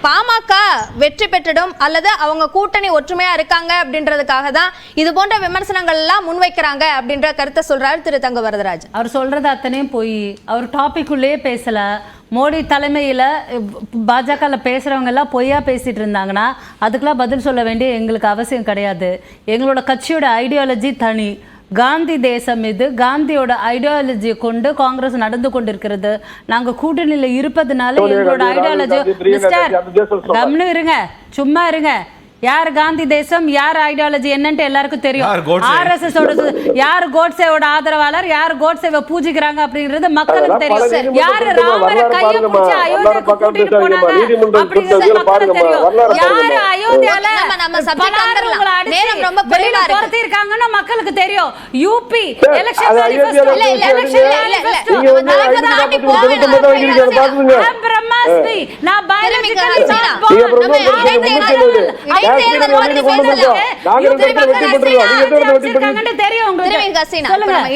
பாமக வெற்றி பெற்றிடும் அல்லது அவங்க கூட்டணி ஒற்றுமையா இருக்காங்க அப்படின்றதுக்காக தான் இது போன்ற விமர்சனங்கள் எல்லாம் முன்வைக்கிறாங்க அப்படின்ற கருத்தை சொல்றாரு திரு தங்க வரதராஜ். அவர் சொல்றது அத்தனையும் போய் அவர் டாபிக் உள்ளே பேசல. மோடி தலைமையில் பாஜக பேசுகிறவங்க எல்லாம் பொய்யா பேசிட்டு இருந்தாங்கன்னா அதுக்கெல்லாம் பதில் சொல்ல வேண்டிய எங்களுக்கு அவசியம் கிடையாது. எங்களோட கட்சியோட ஐடியாலஜி தனி. காந்தி தேசம் இது. காந்தியோட ஐடியாலஜியை கொண்டு காங்கிரஸ் நடந்து கொண்டிருக்கிறது. நாங்கள் கூட்டணியில் இருப்பதுனால எங்களோட ஐடியாலஜி கம்னு இருங்க, சும்மா இருங்க. யார் காந்தி தேசம், யார் ஐடியாலஜி என்னன்ட்டு எல்லாருக்கும் தெரியும். ஆர்எஸ்எஸ் யார் கோட்சேவோட ஆதரவாளர், யார் கோட்சேவை பூஜிக்கிறாங்க அப்படிங்கிறது மக்களுக்கு தெரியும். யார் ராமரை கையை பிடிச்சி அயோத்தியாவுக்கு கூட்டிட்டு போனாங்க அப்படிங்கிறது மக்களுக்கு தெரியும். யார் அயோத்தியால துரத்தி இருக்காங்கன்னு மக்களுக்கு தெரியும். யூபி எலெக்ஷன்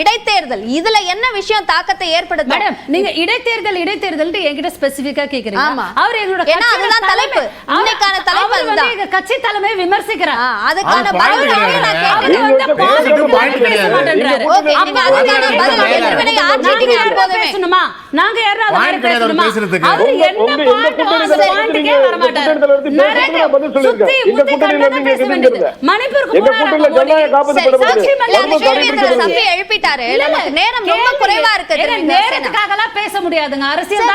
இடைத்தேர்தல் இதுல என்ன விஷயம் தாக்கத்தை ஏற்படுத்தும்? நீங்க இடைத்தேர்தல் என்கிட்ட ஸ்பெசிபிக்கா கேக்குறீங்க. அவர் எங்களோட தலைப்பு இன்னைக்கான தலைப்பு அதுதான். கட்சி தலைமை விமர்சிக்கிறார். அதுக்கான பதில் பேசணுமா? நாங்க யாராவது பேசணுமா? அவர் என்ன பாயிண்ட்க்கே வர மாட்டார். பேச முடியாதுங்க. அரசியல்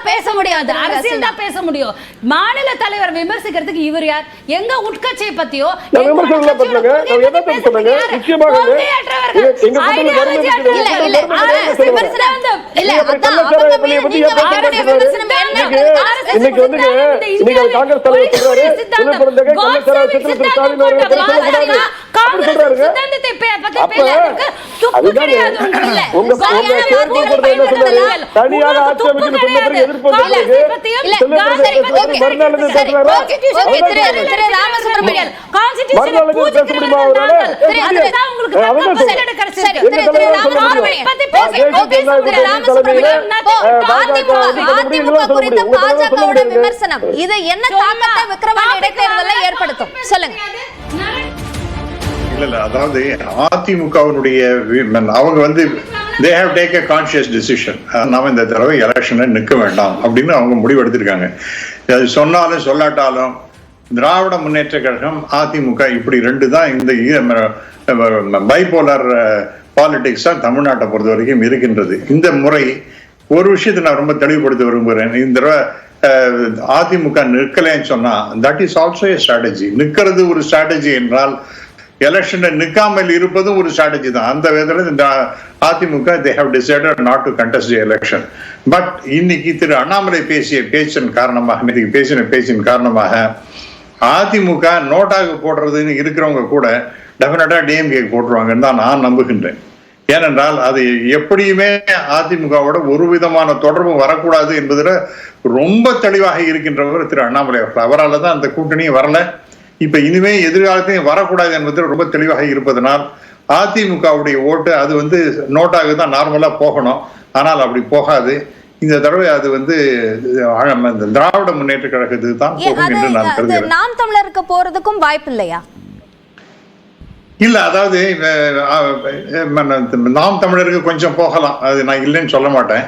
பேச முடியாது. அரசியல் தான் பேச முடியும். மாநில தலைவர் விமர்சிக்கிறதுக்கு இவர் யார்? எங்க உட்கட்சியை பத்தியோ விமர்சனம் இது என்ன தாக்கத்தை விக்ரவாண்டி இடைத்தேர்தலில் ஏற்படுத்தும்? சொல்லுங்க. இல்ல அதாவது அதிமுகவினுடைய அவங்க they have taken a conscious decision. நாம இந்த தடவை எலெக்ஷனை நிற்க வேண்டாம் அப்படின்னு அவங்க முடிவெடுத்திருக்காங்க. அது சொன்னாலும் சொல்லாட்டாலும் திராவிட முன்னேற்ற கழகம் அதிமுக இப்படி ரெண்டு தான் இந்த பைபோலார் பாலிடிக்ஸ் தான் தமிழ்நாட்டை பொறுத்த வரைக்கும் இருக்கின்றது. இந்த முறை ஒரு விஷயத்தை நான் ரொம்ப தெளிவுபடுத்த விரும்புகிறேன். இந்த தடவை அதிமுக நிற்கலன்னு சொன்னா that is also A strategy. நிற்கிறது ஒரு ஸ்ட்ராட்டஜி என்றால் எலெக்ஷனை நிற்காமல் இருப்பதும் ஒரு ஸ்ட்ராட்டஜி தான். அந்த விதத்தில் இந்த AIADMK they have decided not to contest the election. But இன்னைக்கு திரு அண்ணாமலை பேசின காரணமாக அதிமுக நோட்டாக போடுறதுன்னு இருக்கிறவங்க கூட டெஃபினட்டா டிஎம்கே போட்டுருவாங்கன்னு தான் நான் நம்புகின்றேன். ஏனென்றால் அது எப்படியுமே அதிமுகவோட ஒரு விதமான தொடர்பும் வரக்கூடாது என்பதில் ரொம்ப தெளிவாக இருக்கின்றவர் திரு அண்ணாமலை அவர்கள். அவரால் தான் அந்த கூட்டணியும் வரல, இப்ப இனிமே எதிர்காலத்தையும் வரக்கூடாது என்பதில் ரொம்ப தெளிவாக இருப்பதனால் அதிமுகவுடைய ஓட்டு அது நோட்டாக தான் நார்மலா போகணும். ஆனால் அப்படி போகாது. இந்த தடவை அது திராவிட முன்னேற்ற கழகத்துக்கு தான் போகும் என்று நான் கருதுகிறேன். நாம் தமிழருக்கு போறதுக்கும் வாய்ப்பு இல்லையா? இல்ல அதாவது நாம் தமிழருக்கு கொஞ்சம் போகலாம், அது நான் இல்லைன்னு சொல்ல மாட்டேன்.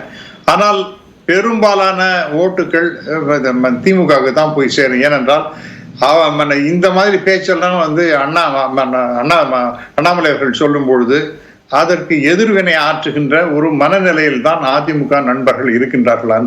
ஆனால் பெரும்பாலான ஓட்டுகள் திமுகவுக்கு தான் போய் சேரும். ஏனென்றால் இந்த மாதிரி பேச்செல்லாம் அண்ணாமலை அவர்கள் சொல்லும் பொழுது அதற்கு எதிர்வினை ஆற்றுகின்ற ஒரு மனநிலையில் தான் அதிமுக நண்பர்கள் இருக்கின்றார்கள்.